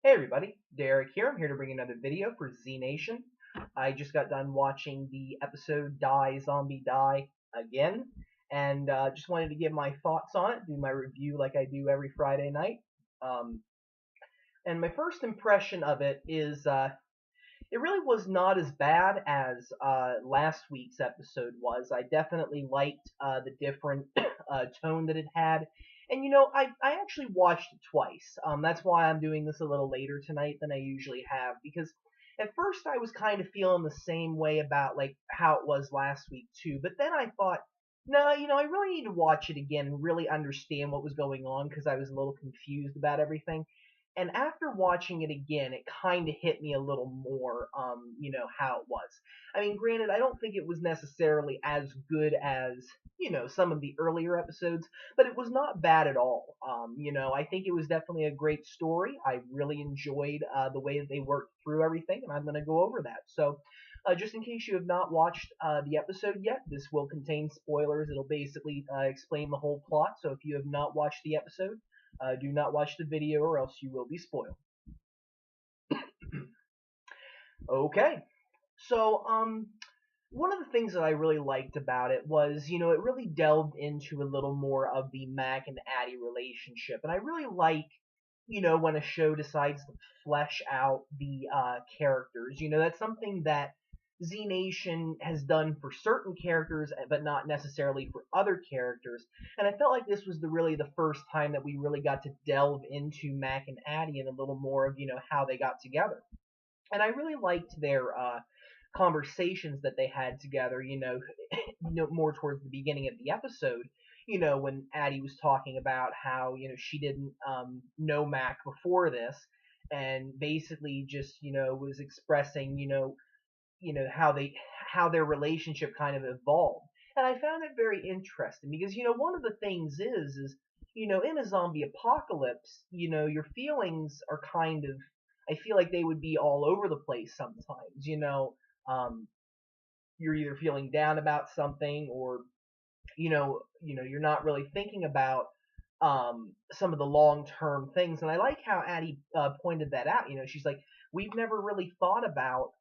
Hey everybody, Derek here. I'm here to bring another video for Z Nation. I just got done watching the episode Die Zombie Die again, and just wanted to give my thoughts on it, do my review like I do every Friday night. Um, and my first impression of it is it really was not as bad as last week's episode was. I definitely liked the different tone that it had. And I actually watched it twice. That's why I'm doing this a little later tonight than I usually have, because at first I was kind of feeling the same way about like how it was last week too. But then I thought, no, I really need to watch it again and really understand what was going on because I was a little confused about everything. And after watching it again, it kind of hit me a little more, how it was. I mean, granted, I don't think it was necessarily as good as, some of the earlier episodes, but it was not bad at all. I think it was definitely a great story. I really enjoyed the way that they worked through everything, and I'm going to go over that. So, just in case you have not watched the episode yet, this will contain spoilers. It'll basically explain the whole plot. So if you have not watched the episode, do not watch the video or else you will be spoiled. Okay. So, one of the things that I really liked about it was, it really delved into a little more of the Mac and Addie relationship. And I really like, when a show decides to flesh out the characters. That's something that Z Nation has done for certain characters, but not necessarily for other characters. And I felt like this was really the first time that we really got to delve into Mac and Addie and a little more of, how they got together. And I really liked their conversations that they had together, more towards the beginning of the episode, when Addie was talking about how, she didn't know Mac before this, and basically just, was expressing, how their relationship kind of evolved. And I found it very interesting because, one of the things is, in a zombie apocalypse, your feelings are kind of, I feel like they would be all over the place sometimes, um, you're either feeling down about something or you're not really thinking about some of the long-term things. And I like how Addie pointed that out. She's like, we've never really thought about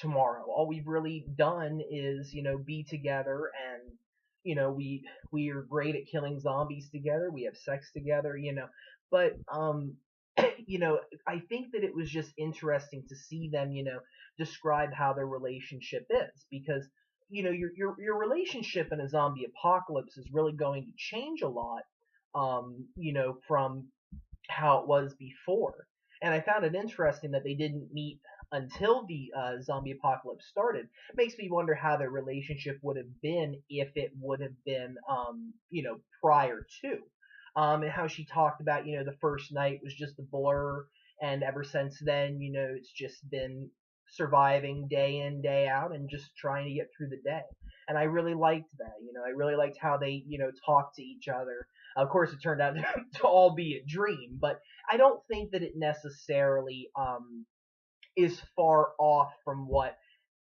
tomorrow. All we've really done is, be together, and we are great at killing zombies together. We have sex together, But you know, I think that it was just interesting to see them, describe how their relationship is, because your relationship in a zombie apocalypse is really going to change a lot, from how it was before. And I found it interesting that they didn't meet until the zombie apocalypse started. It makes me wonder how their relationship would have been if it would have been, prior to. And how she talked about, the first night was just a blur, and ever since then, it's just been surviving day in, day out, and just trying to get through the day. And I really liked that. I really liked how they, talked to each other. Of course, it turned out to all be a dream, but I don't think that it necessarily is far off from what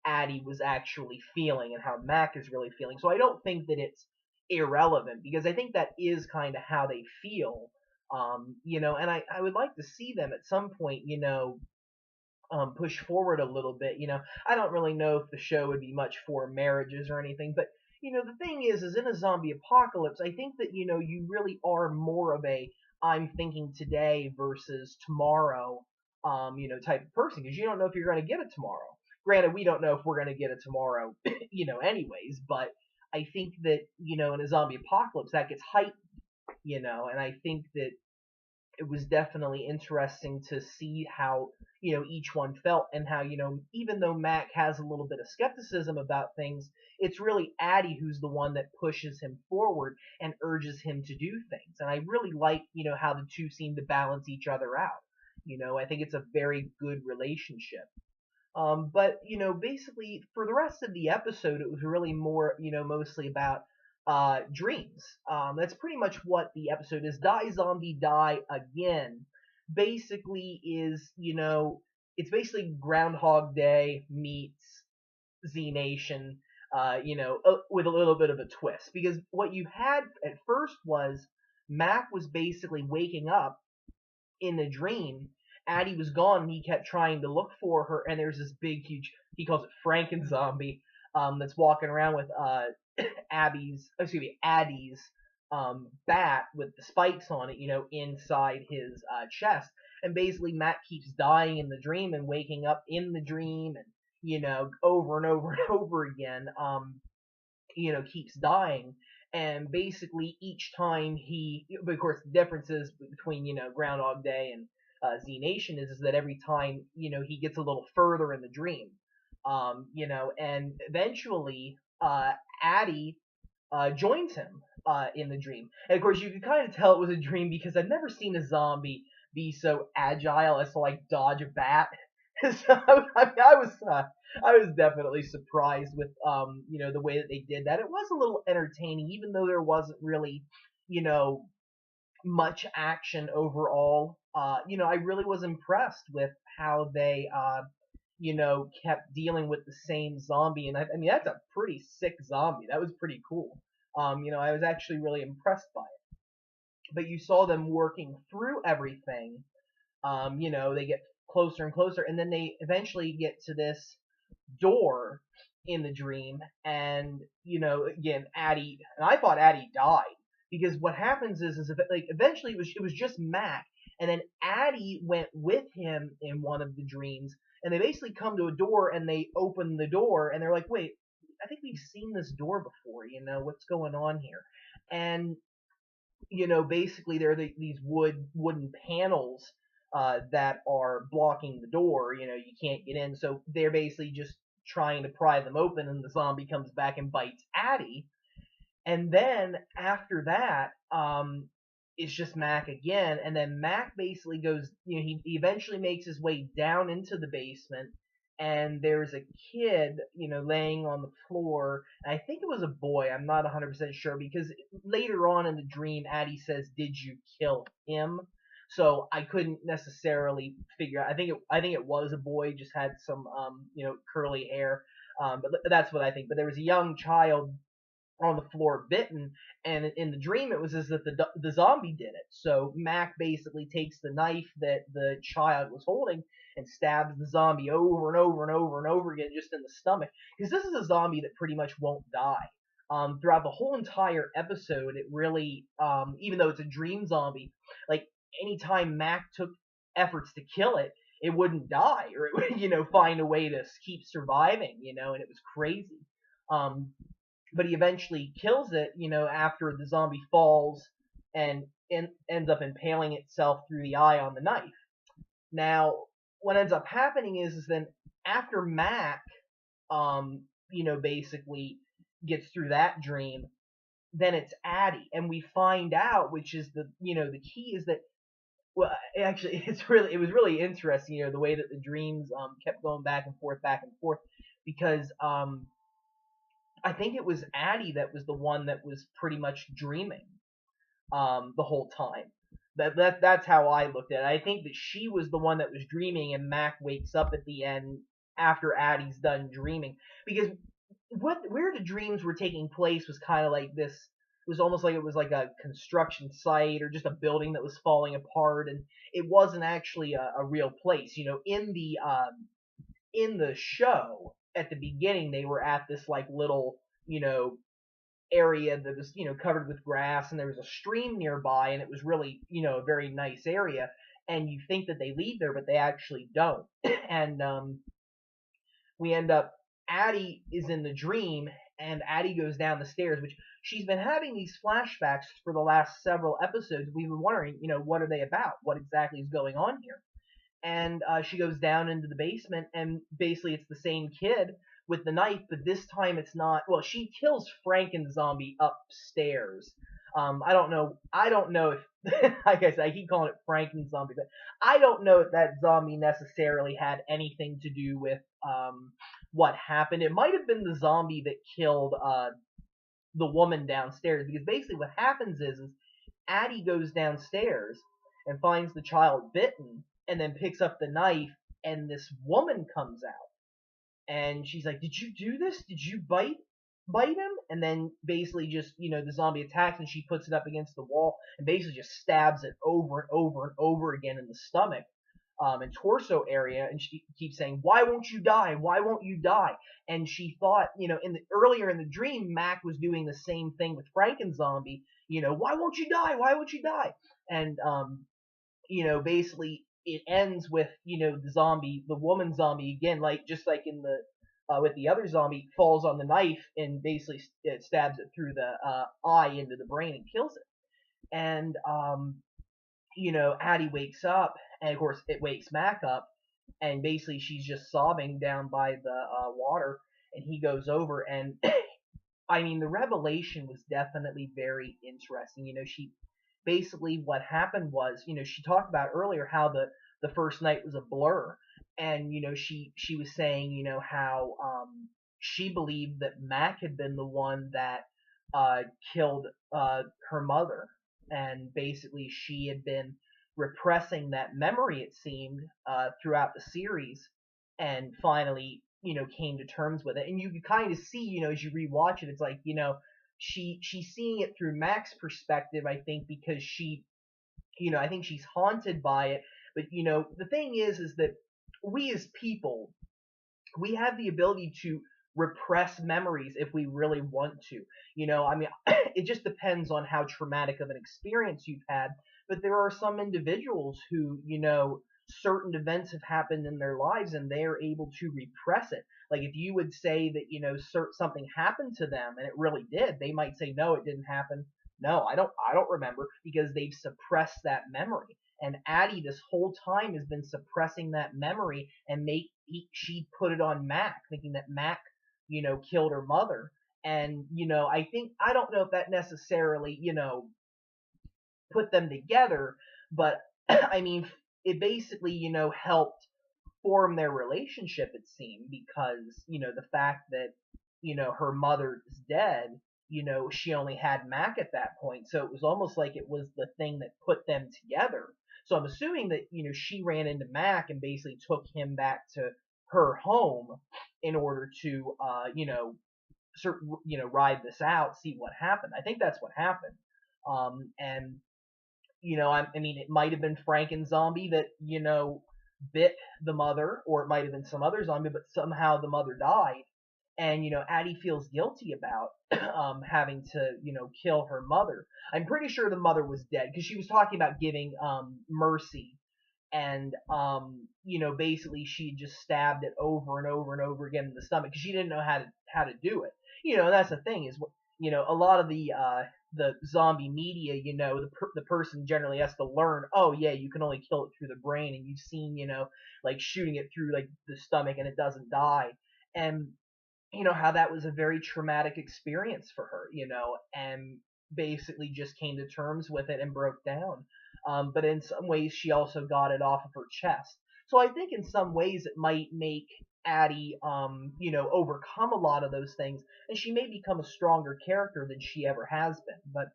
Addie was actually feeling and how Mac is really feeling. So I don't think that it's irrelevant, because I think that is kind of how they feel. And I would like to see them at some point, push forward a little bit. I don't really know if the show would be much for marriages or anything, but the thing is in a zombie apocalypse, I think that you really are more of a I'm thinking today versus tomorrow, type of person, because you don't know if you're going to get it tomorrow. Granted, we don't know if we're going to get it tomorrow, anyways, but I think that in a zombie apocalypse that gets heightened, and I think that it was definitely interesting to see how each one felt, and how even though Mac has a little bit of skepticism about things, it's really Addie who's the one that pushes him forward and urges him to do things. And I really like how the two seem to balance each other out. I think it's a very good relationship. But basically for the rest of the episode, it was really more, mostly about dreams. That's pretty much what the episode is. Die Zombie Die Again basically is, it's basically Groundhog Day meets Z Nation, with a little bit of a twist. Because what you had at first was Mac was basically waking up in the dream, Addie was gone, and he kept trying to look for her. And there's this big, huge, he calls it Franken zombie, that's walking around with Addie's bat with the spikes on it, inside his chest. And basically, Matt keeps dying in the dream and waking up in the dream, and over and over and over again. Keeps dying. And basically, each time but of course, the differences between Groundhog Day and Z Nation is that every time he gets a little further in the dream, and eventually Addie joins him in the dream. And of course, you can kind of tell it was a dream because I've never seen a zombie be so agile as to like dodge a bat. So I was definitely surprised with the way that they did that. It was a little entertaining, even though there wasn't really you know much action overall. I really was impressed with how they kept dealing with the same zombie, and I mean that's a pretty sick zombie. That was pretty cool. I was actually really impressed by it. But you saw them working through everything. They get closer and closer, and then they eventually get to this door in the dream, and again, Addie, and I thought Addie died, because what happens is like eventually it was just Mac, and then Addie went with him in one of the dreams, and they basically come to a door, and they open the door, and they're like, wait, I think we've seen this door before, what's going on here? And basically there are these wooden panels that are blocking the door. You can't get in, so they're basically just trying to pry them open, and the zombie comes back and bites Addie. And then after that, it's just Mac again, and then Mac basically goes, he eventually makes his way down into the basement, and there's a kid, laying on the floor, and I think it was a boy, I'm not 100% sure, because later on in the dream, Addie says, "Did you kill him?" So I couldn't necessarily figure out. I think it was a boy, just had some curly hair, but that's what I think. But there was a young child on the floor bitten, and in the dream it was as if the zombie did it. So Mac basically takes the knife that the child was holding and stabs the zombie over and over and over and over again, just in the stomach, because this is a zombie that pretty much won't die. Throughout the whole entire episode, it really, even though it's a dream zombie, like anytime Mac took efforts to kill it, it wouldn't die, or it would, find a way to keep surviving, and it was crazy. But he eventually kills it, after the zombie falls and ends up impaling itself through the eye on the knife. Now, what ends up happening is then after Mac, basically gets through that dream, then it's Addie, and we find out, which is the key is that, well, actually, it was really interesting, the way that the dreams kept going back and forth, because I think it was Addie that was the one that was pretty much dreaming the whole time. That's how I looked at it. I think that she was the one that was dreaming, and Mac wakes up at the end after Addie's done dreaming, because where the dreams were taking place was kind of like this. It was almost like it was like a construction site, or just a building that was falling apart, and it wasn't actually a real place. In the show at the beginning, they were at this like little area that was covered with grass, and there was a stream nearby, and it was really a very nice area, and you think that they leave there, but they actually don't. And we end up, Addie is in the dream, and Addie goes down the stairs, which she's been having these flashbacks for the last several episodes. We've been wondering, what are they about? What exactly is going on here? And she goes down into the basement, and basically it's the same kid with the knife, but this time it's not. Well, she kills Franken zombie upstairs. I don't know if, like I said, I keep calling it Franken zombie, but I don't know if that zombie necessarily had anything to do with what happened. It might have been the zombie that killed the woman downstairs, because basically what happens is Addie goes downstairs and finds the child bitten, and then picks up the knife, and this woman comes out, and she's like, "Did you do this? Did you bite bite him, and then basically just, the zombie attacks, and she puts it up against the wall and basically just stabs it over and over and over again in the stomach, and torso area, and she keeps saying, "Why won't you die? Why won't you die?" And she thought, earlier in the dream, Mac was doing the same thing with Frankenzombie. Why won't you die? Why won't you die? And basically it ends with, the woman zombie again, like just like in the with the other zombie, falls on the knife and basically it stabs it through the eye into the brain and kills it. And Addie wakes up, and of course it wakes Mac up, and basically she's just sobbing down by the water, and he goes over, and I mean, the revelation was definitely very interesting. She basically, what happened was, she talked about earlier how the first night was a blur, and she was saying, how she believed that Mac had been the one that uh killed her mother, and basically she had been repressing that memory, it seemed, throughout the series, and finally, came to terms with it. And you kind of see, as you rewatch it, it's like, she's seeing it through Mac's perspective, I think, because I think she's haunted by it. But the thing is that we as people, we have the ability to repress memories if we really want to. I mean, it just depends on how traumatic of an experience you've had. But there are some individuals who, certain events have happened in their lives and they are able to repress it. Like if you would say that, something happened to them and it really did, they might say, no, it didn't happen. No, I don't remember, because they've suppressed that memory. And Addie this whole time has been suppressing that memory, and she put it on Mac, thinking that Mac, killed her mother. And I don't know if that necessarily, put them together, but I mean, it basically, helped form their relationship, it seemed, because, the fact that, her mother is dead, she only had Mac at that point. So it was almost like it was the thing that put them together. So I'm assuming that, she ran into Mac and basically took him back to her home in order to, ride this out, see what happened. I think that's what happened. And I mean, it might have been Frankenzombie that, bit the mother, or it might have been some other zombie, but somehow the mother died. And, Addie feels guilty about having to, kill her mother. I'm pretty sure the mother was dead, because she was talking about giving mercy. And, basically she just stabbed it over and over and over again in the stomach, because she didn't know how to do it. That's the thing is, a lot of the zombie media, the person generally has to learn, oh yeah, you can only kill it through the brain, and you've seen, like shooting it through like the stomach and it doesn't die. And how that was a very traumatic experience for her, and basically just came to terms with it and broke down. But in some ways, she also got it off of her chest. So I think in some ways it might make Addie, overcome a lot of those things, and she may become a stronger character than she ever has been. But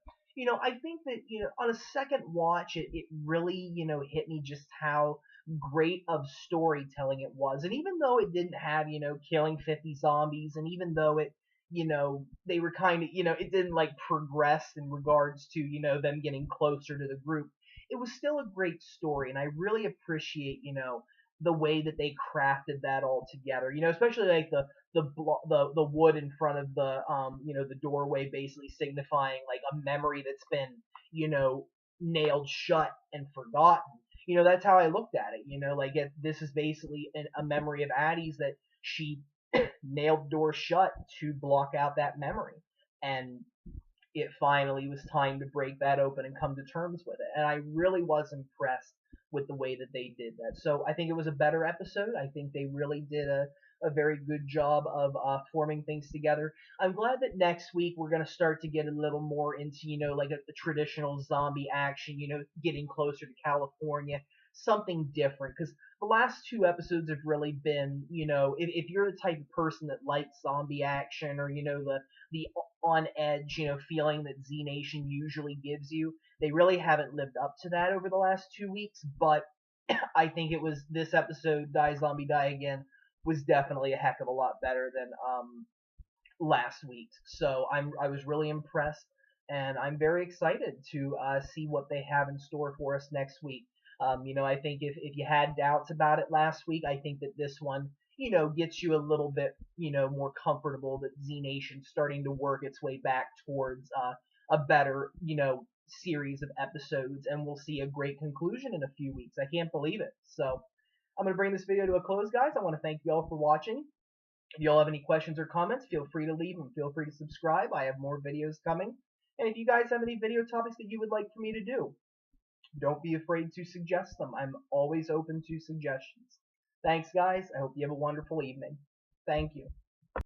I think that on a second watch, it really hit me just how great of storytelling it was. And even though it didn't have, killing 50 zombies, and even though it, they were kind of, it didn't like progress in regards to, them getting closer to the group, it was still a great story. And I really appreciate, the way that they crafted that all together, especially like the wood in front of the the doorway, basically signifying like a memory that's been, nailed shut and forgotten. That's how I looked at it. Like this is basically a memory of Addie's, that she nailed the door shut to block out that memory, and it finally was time to break that open and come to terms with it. And I really was impressed with the way that they did that. So I think it was a better episode. I think they really did a very good job of forming things together. I'm glad that next week we're going to start to get a little more into, like the traditional zombie action, getting closer to California, something different. Because the last two episodes have really been, if you're the type of person that likes zombie action, or, the on edge, feeling that Z Nation usually gives you, they really haven't lived up to that over the last 2 weeks. But I think it was this episode, Die Zombie Die Again, was definitely a heck of a lot better than last week. So I was really impressed, and I'm very excited to see what they have in store for us next week. I think if you had doubts about it last week, I think that this one, gets you a little bit, more comfortable that Z Nation's starting to work its way back towards a better, series of episodes, and we'll see a great conclusion in a few weeks. I can't believe it. So I'm going to bring this video to a close, guys. I want to thank you all for watching. If you all have any questions or comments, feel free to leave them. Feel free to subscribe. I have more videos coming. And if you guys have any video topics that you would like for me to do, don't be afraid to suggest them. I'm always open to suggestions. Thanks, guys. I hope you have a wonderful evening. Thank you.